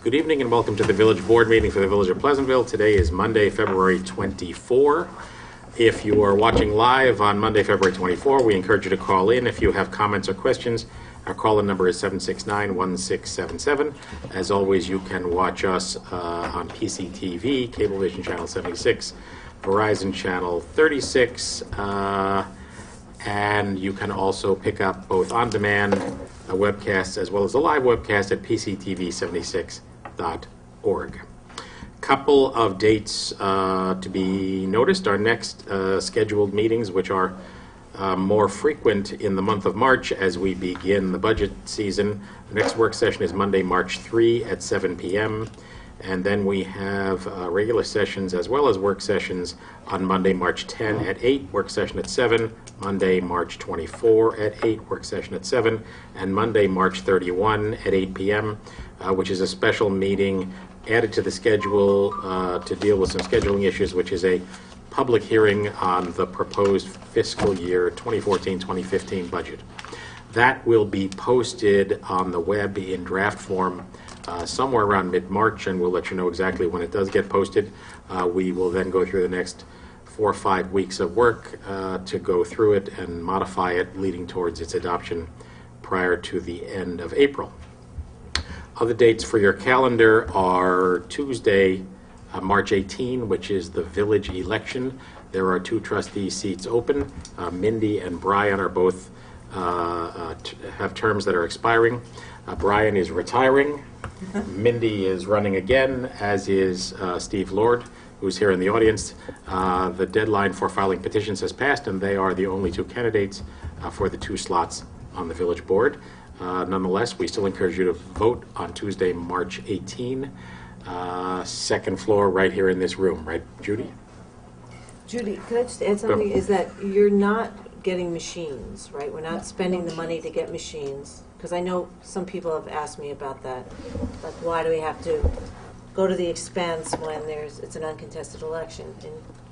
Good evening and welcome to the Village Board meeting for the Village of Pleasantville. Today is Monday, February 24. If you are watching live on Monday, February 24, we encourage you to call in if you have comments or questions. Our call-in number is 769-1677. As always, you can watch us on PCTV, Cablevision Channel 76, Verizon Channel 36, and you can also pick up both on-demand webcasts as well as a live webcast at pctv76.org. Couple of dates to be noticed. Our next scheduled meetings, which are more frequent in the month of March as we begin the budget season. The next work session is Monday, March 3 at 7 p.m. And then we have regular sessions as well as work sessions on Monday, March 10 at 8, work session at 7, Monday, March 24 at 8, work session at 7, and Monday, March 31 at 8 p.m., which is a special meeting added to the schedule to deal with some scheduling issues, which is a public hearing on the proposed fiscal year 2014-2015 budget. That will be posted on the web in draft form somewhere around mid-March, and we'll let you know exactly when it does get posted. We will then go through the next 4 or 5 weeks of work to go through it and modify it, leading towards its adoption prior to the end of April. Other dates for your calendar are Tuesday, March 18, which is the village election. There are 2 trustee seats open. Mindy and Brian are both have terms that are expiring. Brian is retiring. Mindy is running again, as is Steve Lord, who's here in the audience. The deadline for filing petitions has passed, and they are the only 2 candidates for the 2 slots on the village board. Nonetheless, we still encourage you to vote on Tuesday, March 18, second floor right here in this room. Right, Judy? Judy, could I just add something? Is that you're not getting machines, right? We're not spending the money to get machines. Because I know some people have asked me about that. Like, why do we have to go to the expense when it's an uncontested election?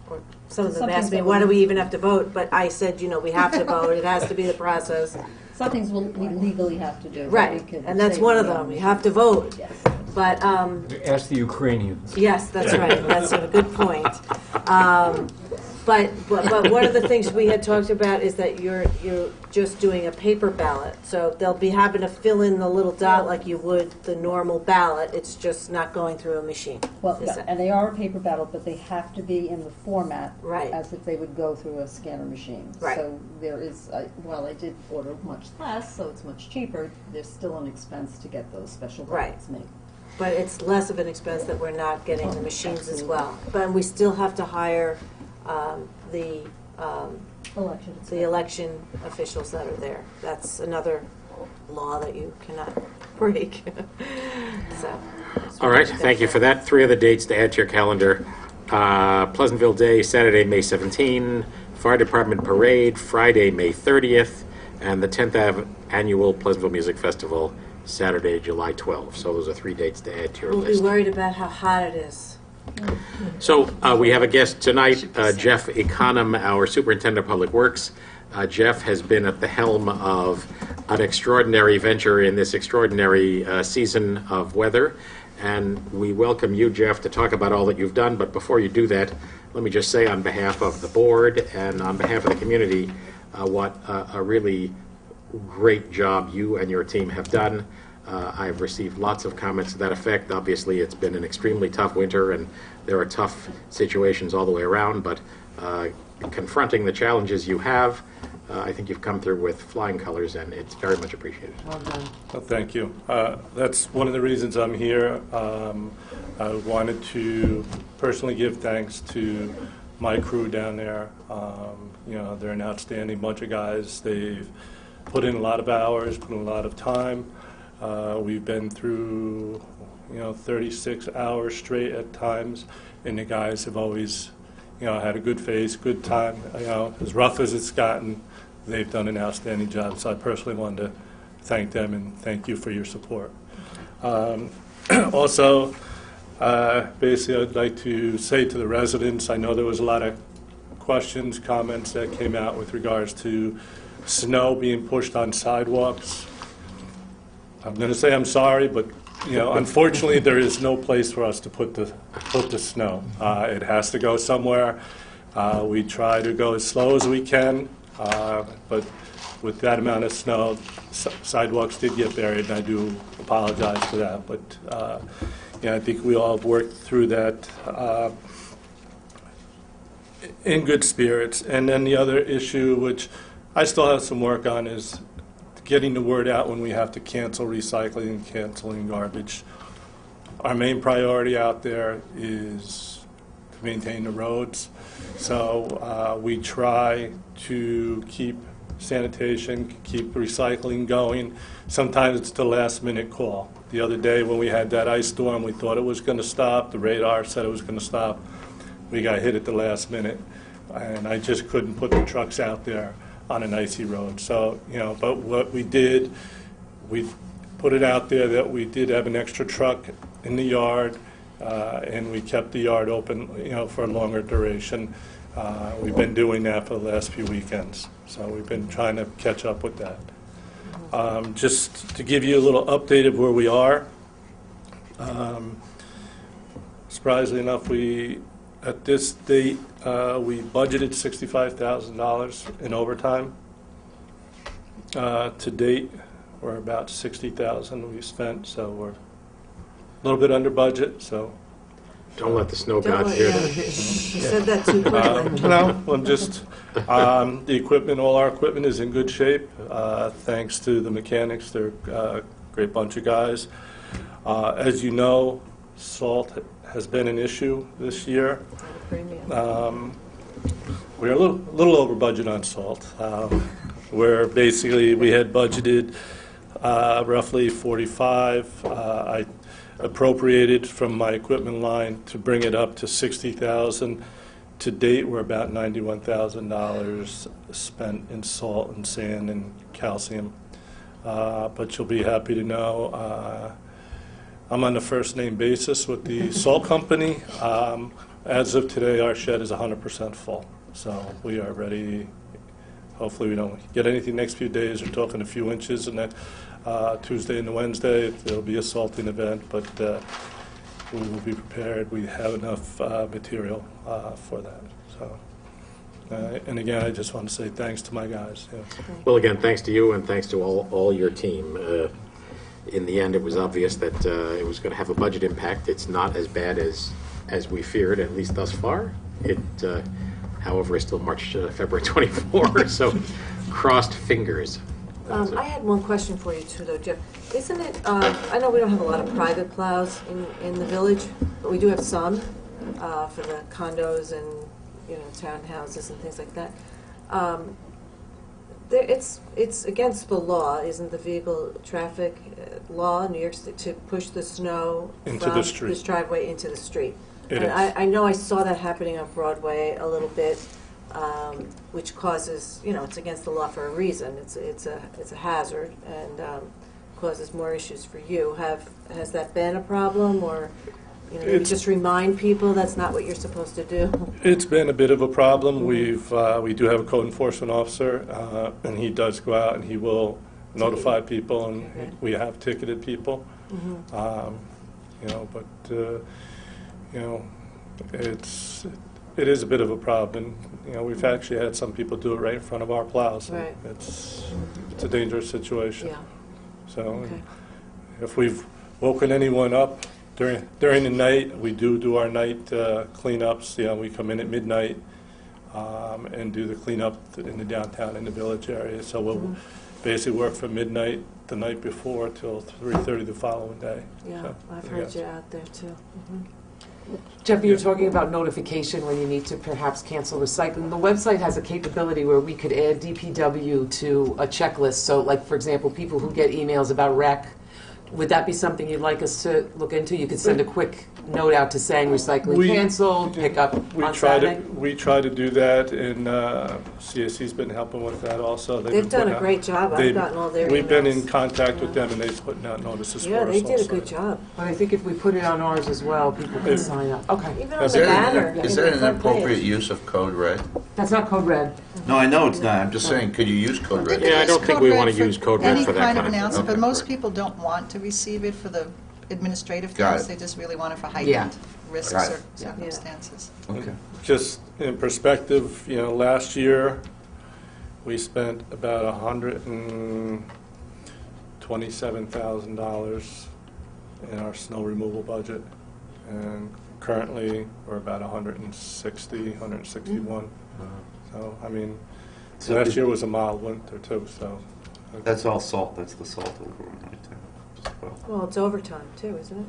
Or some of them asked me, why do we even have to vote? But I said, we have to vote. It has to be the process. Some things we legally have to do. Right, and that's one of them. You have to vote. Yes. But ask the Ukrainians. yes, that's right. That's a good point. But one of the things we had talked about is that you're just doing a paper ballot. So they'll be having to fill in the little dot like you would the normal ballot. It's just not going through a machine. Well, yeah, and they are a paper ballot, but they have to be in the format right. as if they would go through a scanner machine. Right. So there is, while I did order much less, so it's much cheaper, there's still an expense to get those special ballots made. But it's less of an expense that we're not getting the machines as well. But we still have to hire the election officials that are there. That's another law that you cannot break. So, all right, thank you for that. 3 other dates to add to your calendar. Pleasantville Day, Saturday, May 17, Fire Department Parade, Friday, May 30th, and the 10th Annual Pleasantville Music Festival, Saturday, July 12th. So those are 3 dates to add to your list. We'll be worried about how hot it is. So we have a guest tonight, Jeff Econom, our Superintendent of Public Works. Jeff has been at the helm of an extraordinary venture in this extraordinary season of weather. And we welcome you, Jeff, to talk about all that you've done. But before you do that, let me just say on behalf of the board and on behalf of the community what a really great job you and your team have done. I've received lots of comments to that effect. Obviously, it's been an extremely tough winter, and there are tough situations all the way around, but confronting the challenges you have, I think you've come through with flying colors, and it's very much appreciated. Well done. Well, thank you. That's one of the reasons I'm here. I wanted to personally give thanks to my crew down there. They're an outstanding bunch of guys. They've put in a lot of hours, put in a lot of time. We've been through, 36 hours straight at times, and the guys have always, had a good face, good time. As rough as it's gotten, they've done an outstanding job. So I personally wanted to thank them and thank you for your support. Also, basically, I'd like to say to the residents, I know there was a lot of questions, comments that came out with regards to snow being pushed on sidewalks. I'm going to say I'm sorry, but unfortunately, there is no place for us to put the snow. It has to go somewhere. We try to go as slow as we can, but with that amount of snow, sidewalks did get buried, and I do apologize for that. But I think we all have worked through that in good spirits. And then the other issue, which I still have some work on, is getting the word out when we have to cancel recycling and canceling garbage. Our main priority out there is to maintain the roads. So we try to keep sanitation, keep recycling going. Sometimes it's the last minute call. The other day when we had that ice storm, we thought it was going to stop. The radar said it was going to stop. We got hit at the last minute, and I just couldn't put the trucks out there on an icy road. So, but what we did, we put it out there that we did have an extra truck in the yard, and we kept the yard open, for a longer duration. We've been doing that for the last few weekends. So we've been trying to catch up with that. Just to give you a little update of where we are, surprisingly enough, at this date, we budgeted $65,000 in overtime. To date, we're about $60,000 we spent, so we're a little bit under budget. So Don't let the snow gods hear that. You said that too quickly. no, I'm just the equipment. All our equipment is in good shape, thanks to the mechanics. They're a great bunch of guys. As you know, salt has been an issue this year. We're a little over budget on salt. Where basically we had budgeted roughly 45. I appropriated from my equipment line to bring it up to 60,000. To date, we're about $91,000 spent in salt and sand and calcium. But you'll be happy to know I'm on a first-name basis with the salt company. As of today, our shed is 100% full, so we are ready. Hopefully we don't get anything next few days. We're talking a few inches, and then Tuesday and Wednesday there'll be a salting event, but we will be prepared. We have enough material for that. So, and again, I just want to say thanks to my guys. Yeah. Well, again, thanks to you and thanks to all your team. In the end, it was obvious that it was going to have a budget impact. It's not as bad as we feared, at least thus far. It, however, is still February 24, so crossed fingers. I had one question for you too, though, Jeff. Isn't it? I know we don't have a lot of private plows in the village, but we do have some for the condos and townhouses and things like that. It's against the law, isn't the vehicle traffic law in New York State to push the snow Into the street. this driveway into the street? It And is. I know I saw that happening on Broadway a little bit, which causes, it's against the law for a reason. It's a hazard and causes more issues for you. Has that been a problem, or maybe It's- just remind people that's not what you're supposed to do? It's been a bit of a problem. We do have a code enforcement officer, and he does go out and he will notify people, and Okay. we have ticketed people. It is a bit of a problem. We've actually had some people do it right in front of our plows. Right. It's a dangerous situation. Yeah. So Okay. if we've woken anyone up during the night, we do our night cleanups. We come in at midnight and do the cleanup in the downtown and the village area. So we'll basically work from midnight the night before till 3:30 the following day. Yeah, So, I've heard yes. you out there too. Jeff, you were talking about notification when you need to perhaps cancel recycling. The website has a capability where we could add DPW to a checklist. So, like, for example, people who get emails about rec, would that be something you'd like us to look into? You could send a quick note out to saying recycling We- canceled, pick up on Saturday. We try to do that, and CSC's been helping with that also. They've been done putting a out- great job. I've they've- gotten all their emails. We've been in contact with them, and they've put out notices for us Yeah, they did a also. good job. But I think if we put it on ours as well, people can sign up. Okay. Even on Is the that banner. is in that the an front appropriate page. use of code red? That's not code red. No, I know it's not. I'm just saying, could you use code red? Yeah, I don't think we want to use code red any for that kind of kind of- announcement, but Okay. most people don't want to receive it for the administrative Got things. it. They just really want it for Yeah. heightened risks Got or it. circumstances. Okay. Just in perspective, last year, we spent about $127,000 in our snow removal budget, and currently, we're about 161. So, So last it- year was a mild winter too, so. That's all salt, that's the salt overrun right there. Well, it's overtime too, isn't it?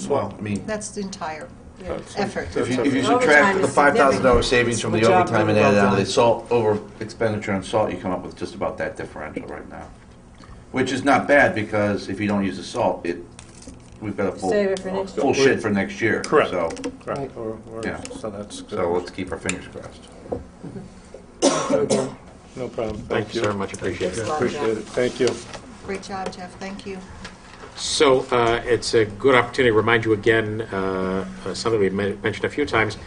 Well, I mean, That's the entire That's- effort. if you Overtime subtract the is $5,000 savings from the Good job, overtime and really add well on to the done. salt over expenditure on salt, you come up with just about that differential right now. Which is not bad, because if you don't use the salt, we've got a Save it for next year. full shit for next year. Correct. So, Correct. Yeah. So that's good. so let's keep our fingers crossed. No problem. Thank you, sir, much appreciated. Thanks a lot, Appreciate Jeff. it. Thank you. Great job, Jeff. Thank you. So it's a good opportunity to remind you again, something we've mentioned a few times.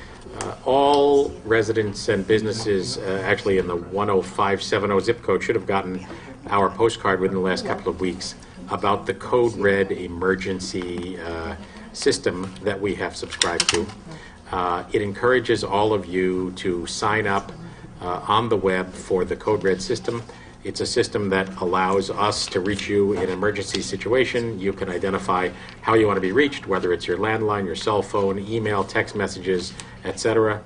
All residents and businesses actually in the 10570 zip code should have gotten our postcard within the last couple of weeks about the Code Red emergency system that we have subscribed to. It encourages all of you to sign up on the web for the Code Red system. It's a system that allows us to reach you in an emergency situation. You can identify how you want to be reached, whether it's your landline, your cell phone, email, text messages, etc.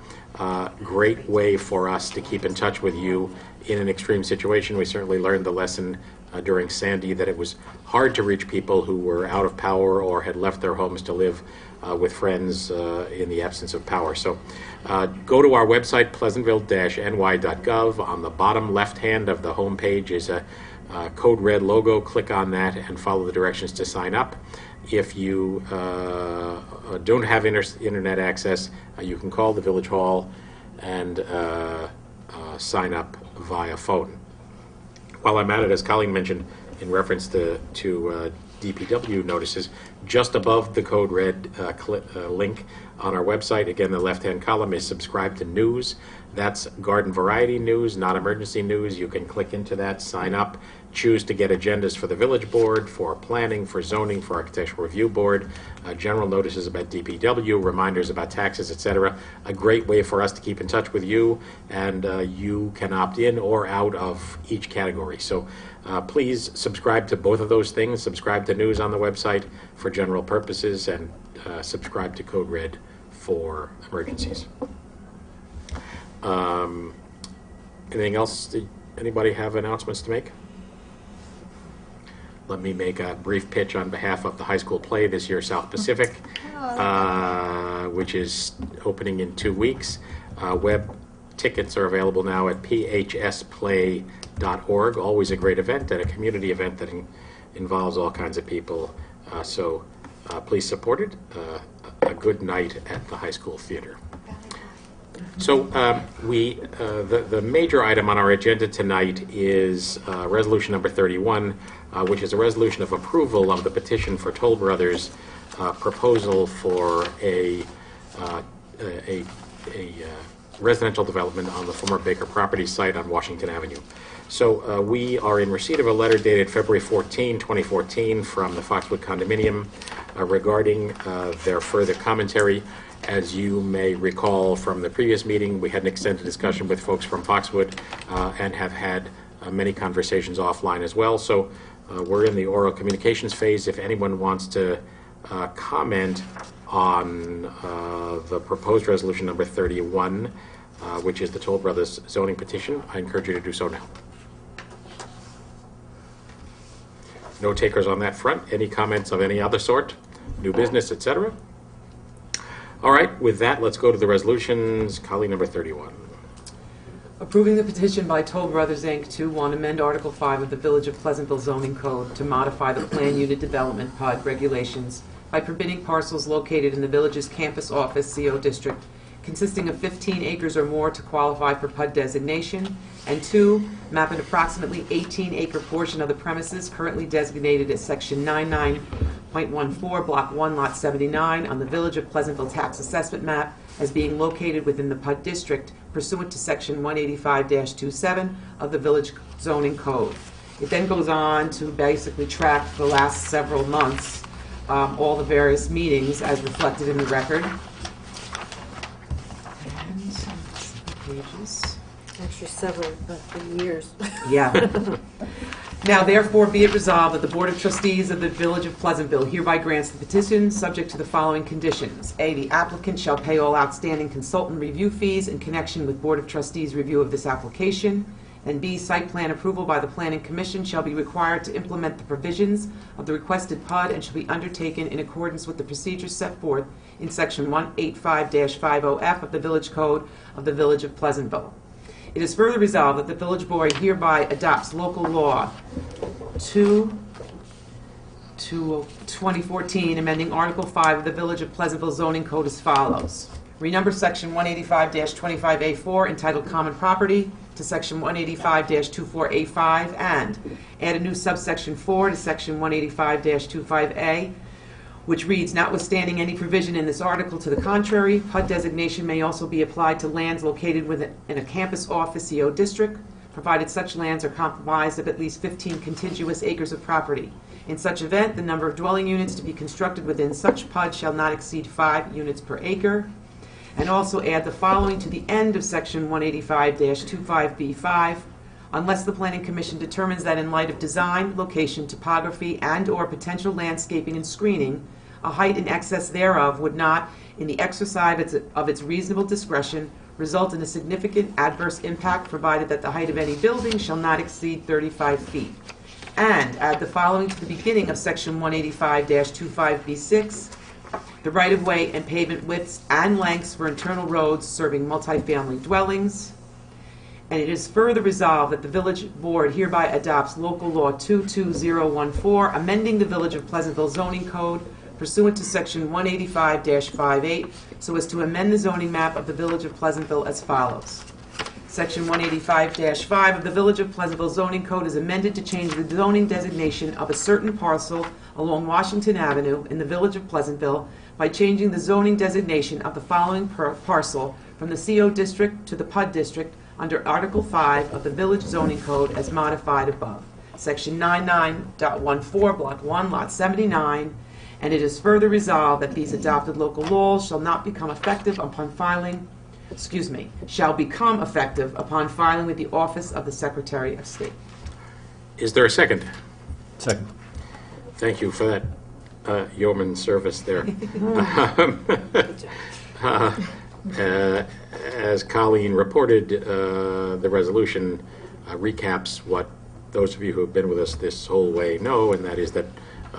Great way for us to keep in touch with you in an extreme situation. We certainly learned the lesson during Sandy that it was hard to reach people who were out of power or had left their homes to live with friends in the absence of power. So go to our website, pleasantville-ny.gov. On the bottom left hand of the home page is a Code Red logo. Click on that and follow the directions to sign up. If you don't have internet access, you can call the Village Hall and sign up via phone. While I'm at it, as Colleen mentioned, in reference to DPW notices, just above the Code Red link on our website, again, the left-hand column is subscribe to news. That's garden variety news, not emergency news. You can click into that, sign up, choose to get agendas for the village board, for planning, for zoning, for architectural review board, general notices about DPW, reminders about taxes, etc. A great way for us to keep in touch with you, and you can opt in or out of each category. So please subscribe to both of those things. Subscribe to news on the website for general purposes, and subscribe to Code Red for emergencies. Anything else? Anybody have announcements to make? Let me make a brief pitch on behalf of the high school play this year, South Pacific, which is opening in 2 weeks. Web tickets are available now at phsplay.org. Always a great event and a community event that involves all kinds of people. So please support it. A good night at the high school theater. So the major item on our agenda tonight is resolution number 31, which is a resolution of approval of the petition for Toll Brothers proposal for a residential development on the former Baker property site on Washington Avenue. So we are in receipt of a letter dated February 14, 2014 from the Foxwood Condominium regarding their further commentary. As you may recall from the previous meeting, we had an extended discussion with folks from Foxwood and have had many conversations offline as well. So we're in the oral communications phase. If anyone wants to comment on the proposed resolution number 31, which is the Toll Brothers zoning petition, I encourage you to do so now. No takers on that front. Any comments of any other sort? New business, etc.? All right, with that, let's go to the resolutions. Colleen, number 31. Approving the petition by Toll Brothers, Inc. to, 1, amend Article 5 of the Village of Pleasantville zoning code to modify the Plan Unit Development PUD regulations by permitting parcels located in the village's campus office CO district consisting of 15 acres or more to qualify for PUD designation, and 2, map an approximately 18-acre portion of the premises currently designated as Section 99.14, Block 1, Lot 79 on the Village of Pleasantville Tax Assessment Map as being located within the PUD district pursuant to Section 185-27 of the Village Zoning Code. It then goes on to basically track the last several months all the various meetings as reflected in the record. And pages. Actually, several, but for years. Yeah. Now therefore be it resolved that the Board of Trustees of the Village of Pleasantville hereby grants the petition subject to the following conditions. A, the applicant shall pay all outstanding consultant review fees in connection with Board of Trustees review of this application. And B, site plan approval by the Planning Commission shall be required to implement the provisions of the requested PUD and shall be undertaken in accordance with the procedures set forth in Section 185-50F of the Village Code of the Village of Pleasantville. It is further resolved that the Village Board hereby adopts local law 2014, amending Article 5 of the Village of Pleasantville zoning code as follows. Renumber Section 185-25A4 entitled Common Property to Section 185-24A5 and add a new subsection 4 to Section 185-25A, which reads, notwithstanding any provision in this article to the contrary, PUD designation may also be applied to lands located within a campus office CO district, provided such lands are comprised of at least 15 contiguous acres of property. In such event, the number of dwelling units to be constructed within such PUD shall not exceed 5 units per acre. And also add the following to the end of Section 185-25B5. Unless the Planning Commission determines that in light of design, location, topography, and/or potential landscaping and screening, a height in excess thereof would not, in the exercise of its reasonable discretion, result in a significant adverse impact, provided that the height of any building shall not exceed 35 feet. And add the following to the beginning of Section 185-25B6. The right-of-way and pavement widths and lengths for internal roads serving multifamily dwellings. And it is further resolved that the Village Board hereby adopts Local Law 22014, amending the Village of Pleasantville zoning code pursuant to Section 185-58, so as to amend the zoning map of the Village of Pleasantville as follows. Section 185-5 of the Village of Pleasantville zoning code is amended to change the zoning designation of a certain parcel along Washington Avenue in the Village of Pleasantville by changing the zoning designation of the following parcel from the CO district to the PUD district under Article 5 of the Village Zoning Code as modified above. Section 99.14, Block 1, Lot 79, and it is further resolved that these adopted local laws shall not become effective upon filing, shall become effective upon filing with the Office of the Secretary of State. Is there a second? Second. Thank you for that yeoman service there. As Colleen reported, the resolution recaps what those of you who have been with us this whole way know, and that is that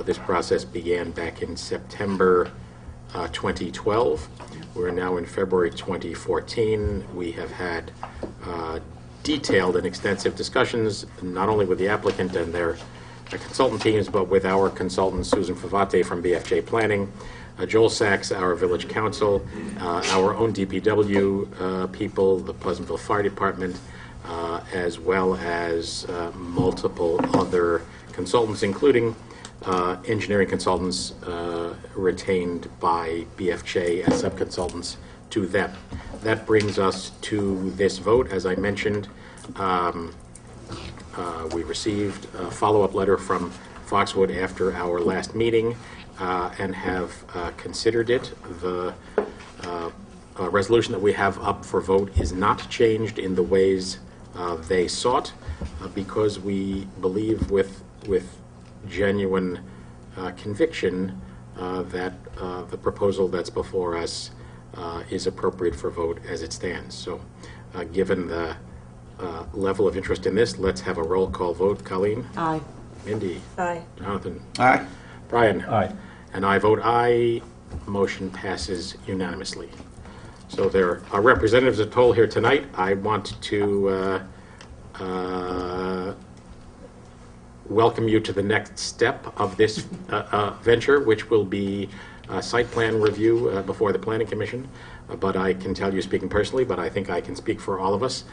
this process began back in September 2012. We're now in February 2014. We have had detailed and extensive discussions, not only with the applicant and their consultant teams, but with our consultant, Susan Favate from BFJ Planning, Joel Sachs, our village council, our own DPW people, the Pleasantville Fire Department, as well as multiple other consultants, including engineering consultants retained by BFJ as subconsultants to them. That brings us to this vote. As I mentioned, we received a follow-up letter from Foxwood after our last meeting and have considered it. The resolution that we have up for vote is not changed in the ways they sought, because we believe with genuine conviction that the proposal that's before us is appropriate for vote as it stands. So given the level of interest in this, let's have a roll call vote. Colleen? Aye. Mindy? Aye. Jonathan? Aye. Brian? Aye. And I vote aye. Motion passes unanimously. So there are representatives of Toll here tonight. I want to welcome you to the next step of this venture, which will be site plan review before the Planning Commission. But I can tell you, speaking personally, but I think I can speak for all of us,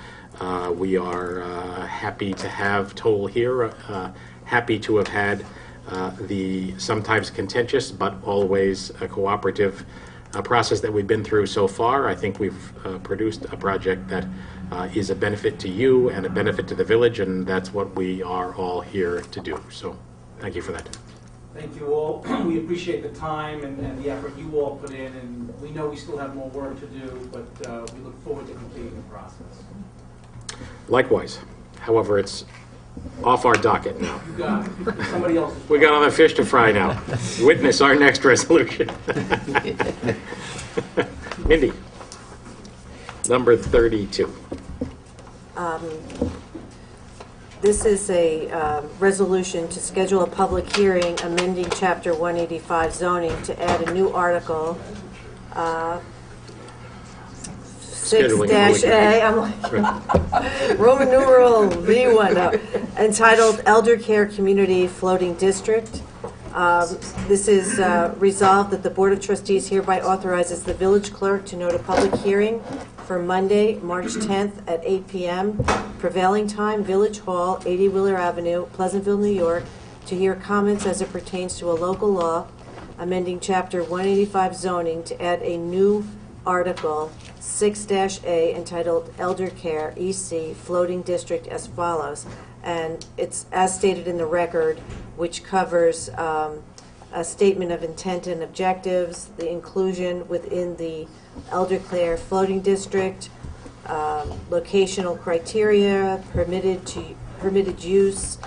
we are happy to have Toll here, happy to have had the sometimes contentious but always cooperative process that we've been through so far. I think we've produced a project that is a benefit to you and a benefit to the village, and that's what we are all here to do. So thank you for that. Thank you all. We appreciate the time and the effort you all put in, and we know we still have more work to do, but we look forward to completing the process. Likewise. However, it's off our docket now. You got it. Somebody else. We got other fish to fry now. Witness our next resolution. Mindy, number 32. This is a resolution to schedule a public hearing amending Chapter 185 zoning to add a new article, Scheduling 6-A, I'm like, Roman numeral V1, entitled Eldercare Community Floating District. This is resolved that the Board of Trustees hereby authorizes the village clerk to note a public hearing for Monday, March 10th at 8 p.m. Prevailing time, Village Hall, 80 Wheeler Avenue, Pleasantville, New York, to hear comments as it pertains to a local law amending Chapter 185 zoning to add a new article, 6-A, entitled Eldercare EC Floating District as follows. And it's as stated in the record, which covers a statement of intent and objectives, the inclusion within the Eldercare Floating District, locational criteria, permitted use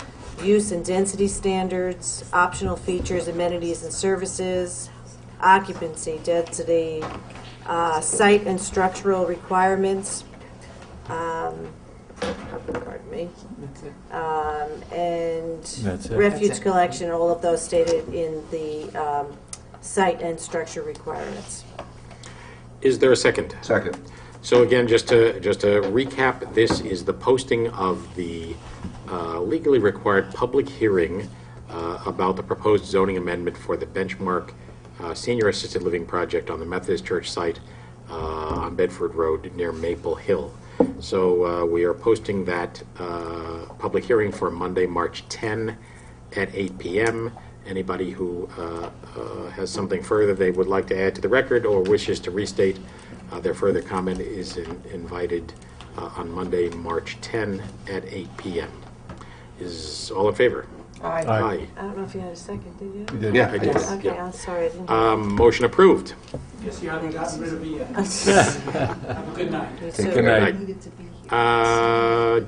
and density standards, optional features, amenities and services, occupancy, density, site and structural requirements, pardon me, and That's it. refuge That's it. collection, all of those stated in the site and structure requirements. Is there a second? Second. So again, just to recap, this is the posting of the legally required public hearing about the proposed zoning amendment for the Benchmark Senior Assisted Living Project on the Methodist Church site on Bedford Road near Maple Hill. So we are posting that public hearing for Monday, March 10 at 8 p.m. Anybody who has something further they would like to add to the record or wishes to restate their further comment is invited on Monday, March 10 at 8 p.m. Is all in favor? Aye. Aye. I don't know if you had a second, did you? We did. Yeah, I did. Okay, Yeah. I'm sorry, I didn't hear. Motion approved. Guess you haven't gotten rid of me yet. Have a good night. You Take too. a night. Needed to be here.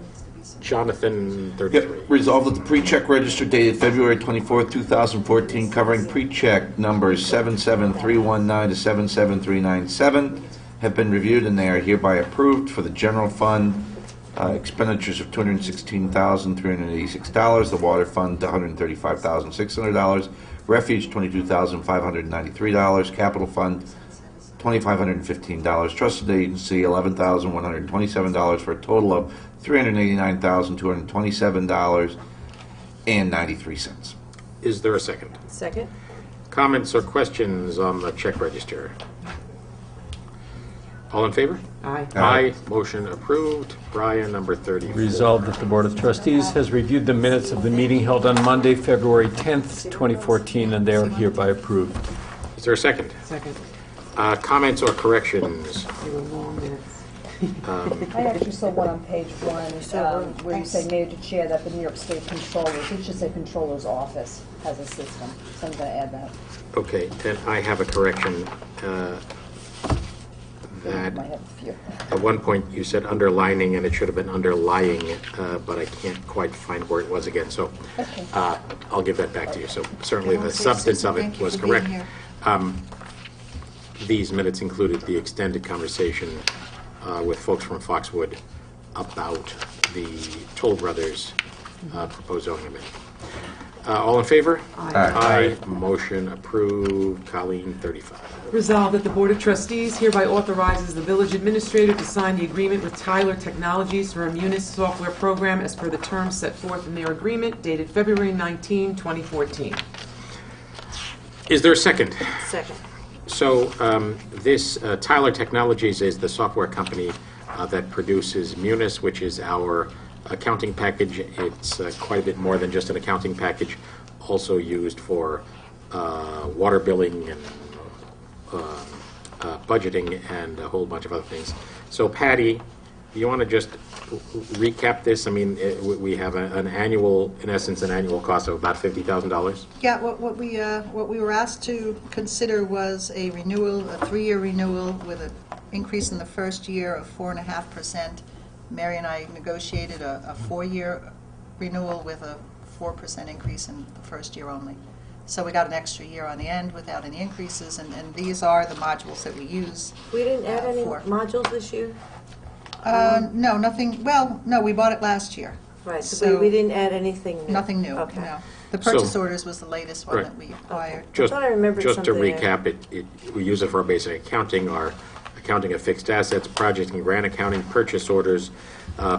Jonathan, 33. Yep. Resolved that the pre-check register dated February 24th, 2014, covering pre-check numbers 77319 to 77397 have been reviewed and they are hereby approved for the general fund expenditures of $216,386, the water fund $135,600, refuge $22,593, capital fund $2,515, trusted agency $11,127 for a total of $389,227.93. Is there a second? Second? Comments or questions on the check register? All in favor? Aye. Aye. Motion approved. Brian, number 34. Resolved that the Board of Trustees has reviewed the minutes of the meeting held on Monday, February 10th, 2014, and they are hereby approved. Is there a second? Second. Comments or corrections? They were long minutes. I actually saw one on page 1 where you say Mayor to Chair that the New York State Controllers, it should say Controller's Office has a system, so I'm going to add that. Okay, then I have a correction. That Might have a few. at one point you said underlining and it should have been underlying, but I can't quite find where it was again. So Okay. I'll give that back to you. So certainly the Thank you substance of it for was being correct. here. These minutes included the extended conversation with folks from Foxwood about the Toll Brothers proposed zoning amendment. All in favor? Aye. Aye. Motion approved. Colleen, 35. Resolved that the Board of Trustees hereby authorizes the village administrator to sign the agreement with Tyler Technologies for a Munis software program as per the terms set forth in their agreement dated February 19, 2014. Is there a second? Second. So this Tyler Technologies is the software company that produces Munis, which is our accounting package. It's quite a bit more than just an accounting package, also used for water billing and budgeting and a whole bunch of other things. So Patty you want to just recap this? I mean, we have an annual, in essence, an annual cost of about $50,000. Yeah, what we were asked to consider was a renewal, a 3-year renewal with an increase in the first year of 4.5%. Mary and I negotiated a 4-year renewal with a 4% increase in the first year only. So we got an extra year on the end without any increases, and these are the modules that we use. We didn't add any for- modules this year? No, nothing, well, no, we bought it last year. Right, so So- we didn't add anything new? Nothing new, Okay. no. The purchase So- orders was the latest one Right. that we acquired. Just, thought I remembered just to something there. recap, we use it for our basic accounting, our accounting of fixed assets, project and grant accounting, purchase orders,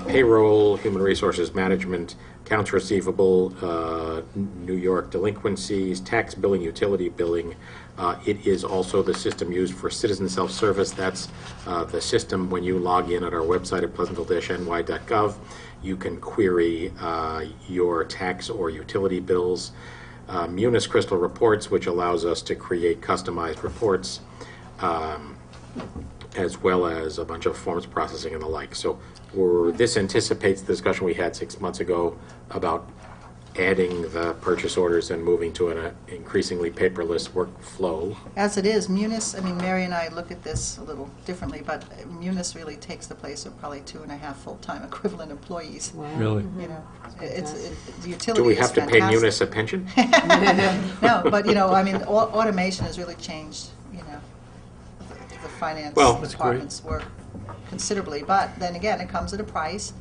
payroll, human resources management, accounts receivable, New York delinquencies, tax billing, utility billing. It is also the system used for citizen self-service. That's the system when you log in at our website at pleasantville-ny.gov. You can query your tax or utility bills. Munis Crystal Reports, which allows us to create customized reports, as well as a bunch of forms processing and the like. So this anticipates the discussion we had 6 months ago about adding the purchase orders and moving to an increasingly paperless workflow. As it is, Munis, I mean, Mary and I look at this a little differently, but Munis really takes the place of probably 2.5 full-time equivalent employees. Really? You know, the utility Do we is have to pay fantastic. Munis a pension? No, but, you know, I mean, automation has really changed, you know, the finance Well, that's department's work considerably. But then again, it comes at a price,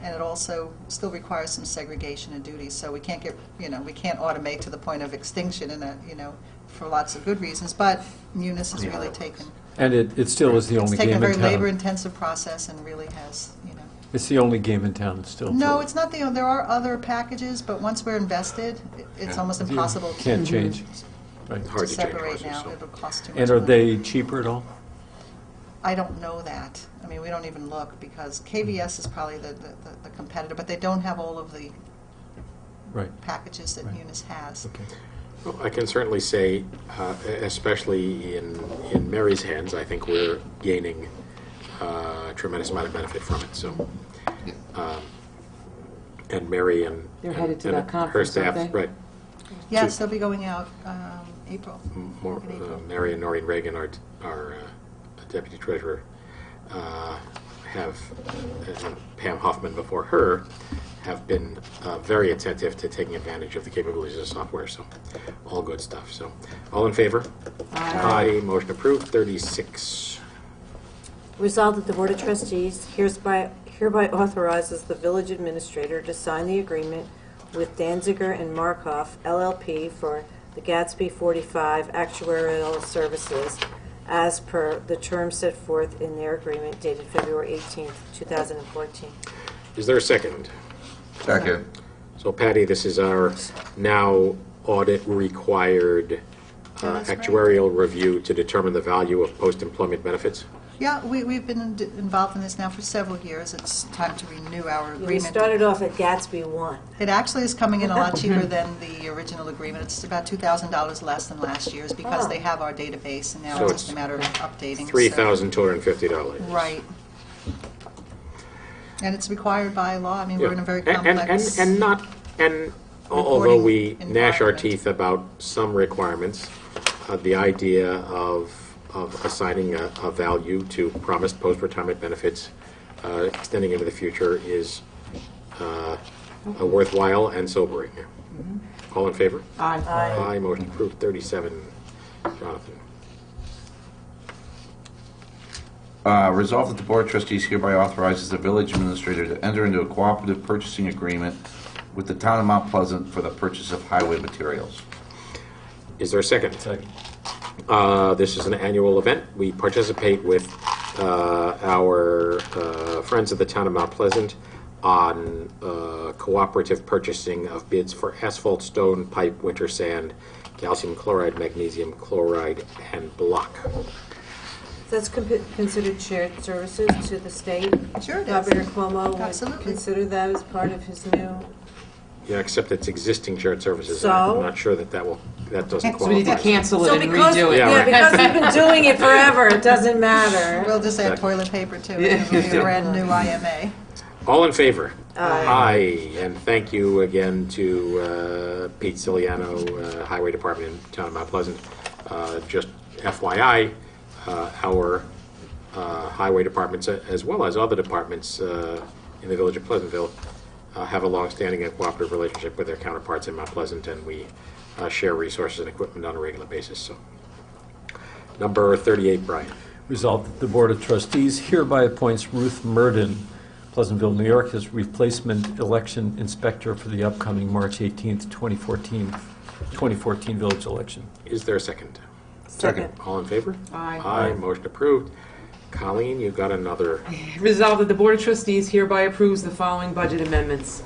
and it also still requires some segregation of duties. So we can't get, you know, we can't automate to the point of extinction, you know, for lots of good reasons. But Munis has really taken, And it still is the it's only taken a game very in town. labor-intensive process and really has, you know. It's the only game in town still. No, it's not there are other packages, but once we're invested, it's almost impossible to Can't change. Right. Hard to change separate prices, now. so. It'll cost too much And are money. they cheaper at all? I don't know that. I mean, we don't even look, because KVS is probably the competitor, but they don't have all of the Right. packages that Right. Munis has. Okay. Well, I can certainly say, especially in Mary's hands, I think we're gaining a tremendous amount of benefit from it. So, and Mary and They're headed to and that her conference, staff, aren't they? right? Yes, they'll be going out April. More, In April. Mary and Noreen Reagan, our deputy treasurer, have, and Pam Hoffman before her, have been very attentive to taking advantage of the capabilities of the software. So, all good stuff. So, all in favor? Aye. Motion approved. 36. Resolved that the Board of Trustees hereby authorizes the village administrator to sign the agreement with Danziger and Markoff LLP for the Gatsby 45 actuarial services as per the terms set forth in their agreement dated February 18th, 2014. Is there a second? Second. So, Patty, this is our now audit-required that's right. actuarial review to determine the value of post-employment benefits. Yeah, we've been involved in this now for several years. It's time to renew our We agreement. started off at Gatsby 1. It actually is coming in a lot cheaper than the original agreement. It's about $2,000 less than last year's because Oh. they have our database, and now So it's it's just a matter of updating. so- $3,250. Right. And it's required by law. I mean, Yeah. we're in a very And- complex... and although we Reporting gnash our environment. teeth about some requirements, the idea of assigning a value to promised post-retirement benefits extending into the future is worthwhile and sobering. All in favor? Aye. Aye. Motion approved. 37. Jonathan. Resolved that the Board of Trustees hereby authorizes the village administrator to enter into a cooperative purchasing agreement with the town of Mount Pleasant for the purchase of highway materials. Is there a second? Second. This is an annual event. We participate with our friends at the town of Mount Pleasant on cooperative purchasing of bids for asphalt, stone, pipe, winter sand, calcium chloride, magnesium chloride, and block. That's considered shared services to the state? Sure it is. Governor Cuomo would Absolutely. consider that as part of his new Yeah, except it's existing shared services. So? I'm not sure that that doesn't So we need to qualify. cancel it So and because, redo it. Yeah, yeah, right. because we've been doing it forever, it doesn't matter. We'll just add toilet paper to it, it'll be a brand new IMA. All in favor? Aye. Aye, and thank you again to Pete Ciliano, Highway Department in Town of Mount Pleasant. Just FYI, our highway departments, as well as other departments in the village of Pleasantville, have a long-standing and cooperative relationship with their counterparts in Mount Pleasant, and we share resources and equipment on a regular basis. So, number 38, Brian. Resolved that the Board of Trustees hereby appoints Ruth Murden, Pleasantville, New York, as replacement election inspector for the upcoming March 18th, 2014 village election. Is there a second? Second. All in favor? Aye. Aye, motion approved. Colleen, you've got another. Resolved that the Board of Trustees hereby approves the following budget amendments.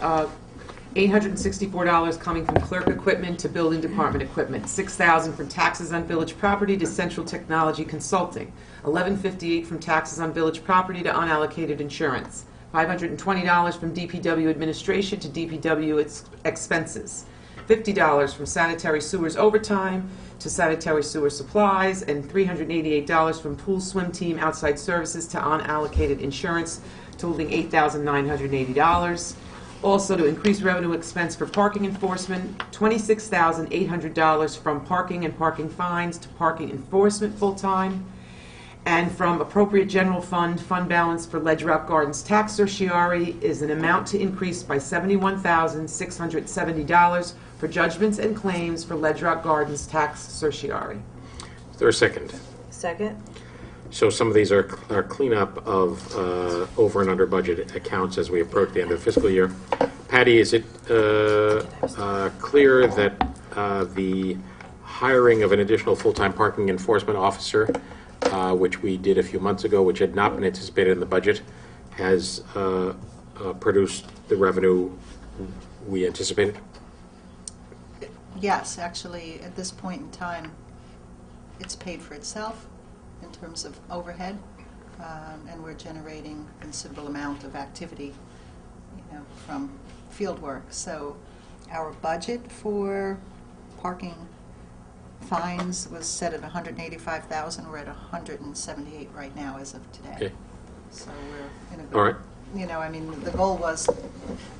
$864 coming from clerk equipment to building department equipment. $6,000 from taxes on village property to central technology consulting. $1158 from taxes on village property to unallocated insurance. $520 from DPW administration to DPW expenses. $50 from sanitary sewers overtime to sanitary sewer supplies, and $388 from pool swim team outside services to unallocated insurance, totaling $8,980. Also, to increase revenue expense for parking enforcement, $26,800 from parking and parking fines to parking enforcement full-time, and from appropriate general fund balance for Ledge Rock Gardens tax certiorari is an amount to increase by $71,670 for judgments and claims for Ledge Rock Gardens tax certiorari. Is there a second? Second? So some of these are cleanup of over and under budget accounts as we approach the end of the fiscal year. Patty, is it clear that the hiring of an additional full-time parking enforcement officer, which we did a few months ago, which had not been anticipated in the budget, has produced the revenue we anticipated? Yes, actually, at this point in time, it's paid for itself in terms of overhead, and we're generating a considerable amount of activity, from field work. So our budget for parking fines was set at $185,000. We're at $178 right now as of today. Okay. So we're in a good. All right. The goal was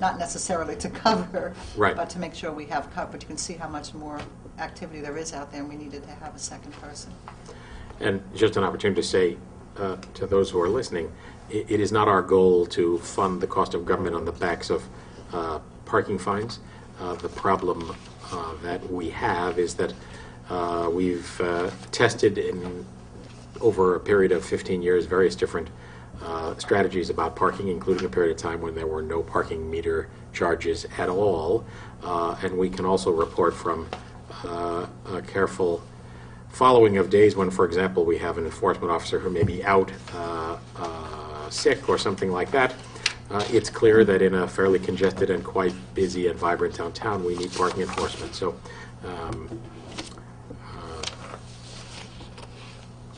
not necessarily to cover, Right. but to make sure we have cover. But you can see how much more activity there is out there, and we needed to have a second person. And just an opportunity to say to those who are listening, it is not our goal to fund the cost of government on the backs of parking fines. The problem that we have is that we've tested in over a period of 15 years various different strategies about parking, including a period of time when there were no parking meter charges at all. And we can also report from a careful following of days when, for example, we have an enforcement officer who may be out sick or something like that. It's clear that in a fairly congested and quite busy and vibrant downtown, we need parking enforcement. So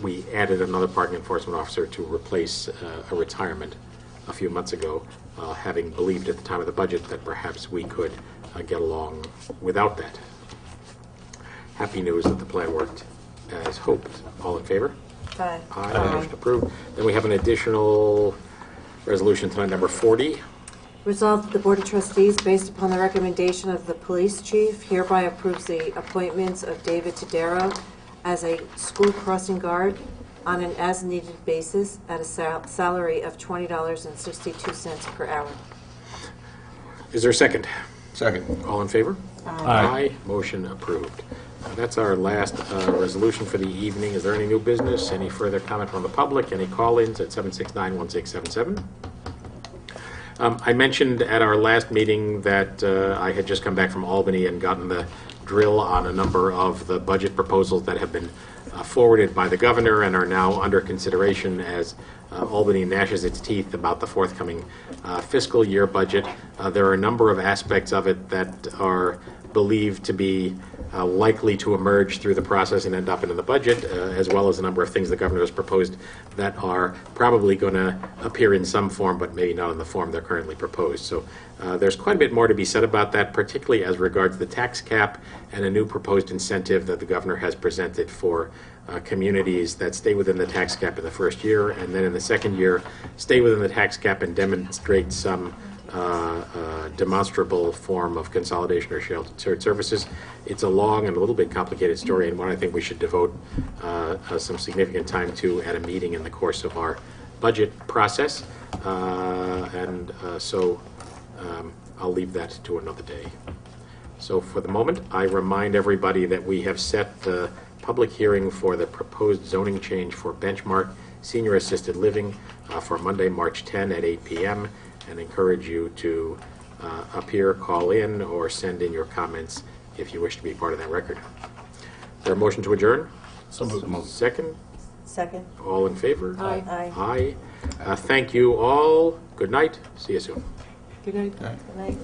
we added another parking enforcement officer to replace a retirement a few months ago, having believed at the time of the budget that perhaps we could get along without that. Happy news that the plan worked as hoped. All in favor? Aye. Aye. Motion approved. Then we have an additional resolution tonight, number 40. Resolved that the Board of Trustees, based upon the recommendation of the police chief, hereby approves the appointments of David Tadero as a school crossing guard on an as-needed basis at a salary of $20.62 per hour. Is there a second? Second. All in favor? Aye. Motion approved. That's our last resolution for the evening. Is there any new business? Any further comment from the public? Any call-ins at 769-1677? I mentioned at our last meeting that I had just come back from Albany and gotten the drill on a number of the budget proposals that have been forwarded by the governor and are now under consideration as Albany gnashes its teeth about the forthcoming fiscal year budget. There are a number of aspects of it that are believe to be likely to emerge through the process and end up in the budget, as well as a number of things the governor has proposed that are probably going to appear in some form, but maybe not in the form they're currently proposed. So there's quite a bit more to be said about that, particularly as regards the tax cap and a new proposed incentive that the governor has presented for communities that stay within the tax cap in the first year, and then in the second year stay within the tax cap and demonstrate some demonstrable form of consolidation or shared services. It's a long and a little bit complicated story, and one I think we should devote some significant time to at a meeting in the course of our budget process. So I'll leave that to another day. So for the moment, I remind everybody that we have set the public hearing for the proposed zoning change for Benchmark Senior Assisted Living for Monday, March 10 at 8 p.m. and encourage you to appear, call in, or send in your comments if you wish to be part of that record. Is there a motion to adjourn? So moved. Second? All in favor? Aye. Aye. Thank you all. Good night. See you soon. Good night. Good night.